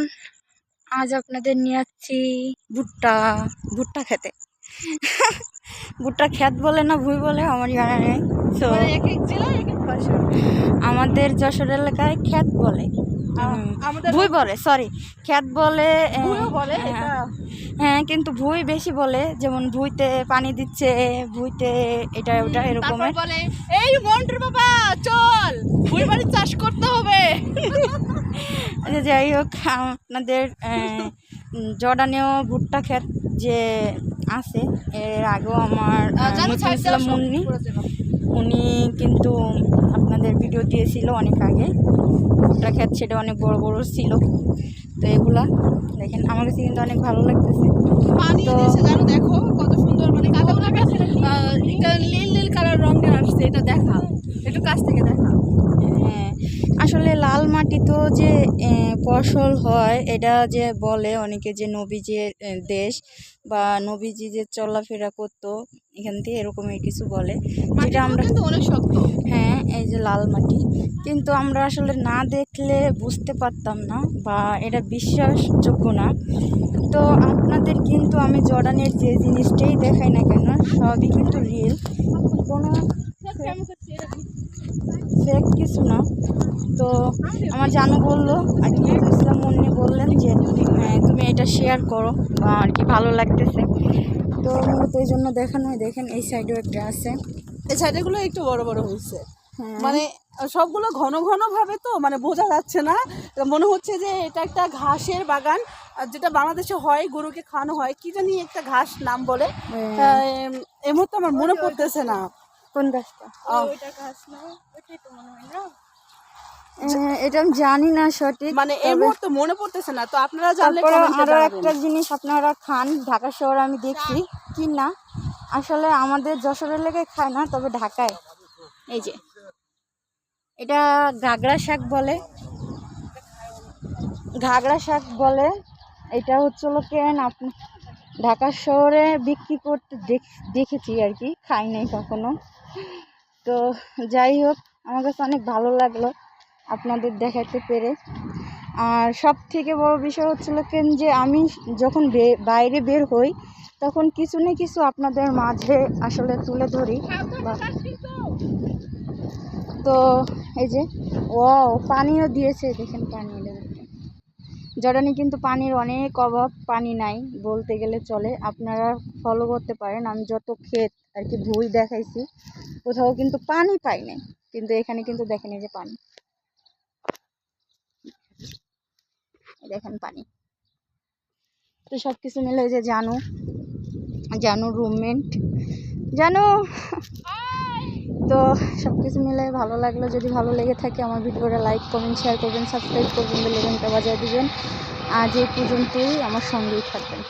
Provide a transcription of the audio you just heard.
Everyone, আজ আপনাদের নিয়ে যাচ্ছি ভুট্টা খেতে। ভুট্টা ক্ষেত বলে না ভুঁই বলে আমার জানা নেই। তো আমাদের যশোর এলাকায় ক্ষেত বলে, ভুঁই বলে, সরি ক্ষেত বলে। হ্যাঁ, কিন্তু ভুঁই বেশি বলে, যেমন ভুঁইতে পানি দিচ্ছে, ভুঁইতে এটা ওটা এরকম বলে। এই মন্টুর বাবা চল ভুঁই বাড়ি চাষ করতে হবে। যাই হোক, আপনাদের জর্ডানেও ভুট্টা ক্ষেত যে আছে, এর আগেও আমার মুন্নি উনি কিন্তু আপনাদের ভিডিও দিয়েছিল অনেক আগে। ভুট্টা ক্ষেত সেটা অনেক বড় বড় ছিল। তো এগুলা দেখেন, আমার কাছে কিন্তু অনেক ভালো লাগতেছে। তো দেখো কত সুন্দর, মানে এটা নীল নীল কালার রঙের আসছে। এটা দেখা একটু কাছ থেকে দেখা। হ্যাঁ, আসলে লাল মাটি তো যে ফসল হয়, এটা যে বলে অনেকে যে নবীজির দেশ বা নবীজি যে চলাফেরা করতো এখান থেকে, এরকমই কিছু বলে, যেটা আমরা অনেক শক্ত। হ্যাঁ, এই যে লাল মাটি, কিন্তু আমরা আসলে না দেখলে বুঝতে পারতাম না বা এটা বিশ্বাসযোগ্য না। তো আপনাদের কিন্তু আমি জর্ডানের যে জিনিসটাই দেখাই না কেন, সবই কিন্তু রিয়েল, কোনো ফেক কিছু না। তো আমার জানু বললো আর কি, ইসলাম মুন্নি বললেন যে তুমি এটা শেয়ার করো বা আর কি, ভালো লাগতেছে। তো মূলত এই জন্য দেখানো। দেখেন এই সাইডেও একটা আছে, এই সাইডেগুলো একটু বড় বড় হয়েছে, মানে সবগুলো ঘন ঘন ভাবে তো মানে বোঝা যাচ্ছে না। মনে হচ্ছে যে এটা একটা ঘাসের বাগান, যেটা বাংলাদেশে হয়, গরুকে খাওয়ানো হয়, কি জানি একটা ঘাস নাম বলে, এই মুহূর্তে আমার মনে পড়তেছে না কোন গাছটা। এটা আমি জানি না সঠিক, মানে এই মুহূর্তে মনে পড়তেছে না। তো আপনারা জানলে আরো একটা জিনিস আপনারা খান, ঢাকা শহরে আমি দেখছি কি না, আসলে আমাদের যশোর এলাকায় খায় না, তবে ঢাকায় এই যে এটা ঘাগড়া শাক বলে, ঘাগড়া শাক বলে। এটা হচ্ছে কেন আপনি ঢাকা শহরে বিক্রি করতে দেখেছি আর কি, খাই নাই কখনো। তো যাই হোক, আমার কাছে অনেক ভালো লাগলো আপনাদের দেখাতে পেরে। আর সব থেকে বড় বিষয় হচ্ছিল কেন যে আমি যখন বাইরে বের হই, তখন কিছু না কিছু আপনাদের মাঝে আসলে তুলে ধরি। তো এই যে পানিও দিয়েছে, দেখেন পানি। জর্ডানে কিন্তু পানির অনেক অভাব, পানি নাই বলতে গেলে চলে। আপনারা ফলো করতে পারেন, আমি যত ক্ষেত আর কি ভুঁই দেখাইছি, কোথাও কিন্তু পানি পাই নাই, কিন্তু এখানে কিন্তু দেখেন এই যে পানি, দেখেন পানি। তো সব কিছু মিলে যে জানু রুমমেট জানু। তো সব কিছু মিলে ভালো লাগলো। যদি ভালো লেগে থাকে আমার ভিডিওটা লাইক, কমেন্ট, শেয়ার করবেন, সাবস্ক্রাইব করবেন, বেল আইকনটা বাজিয়ে দিবেন। আজ এই পর্যন্তই, আমার সঙ্গেই থাকবেন।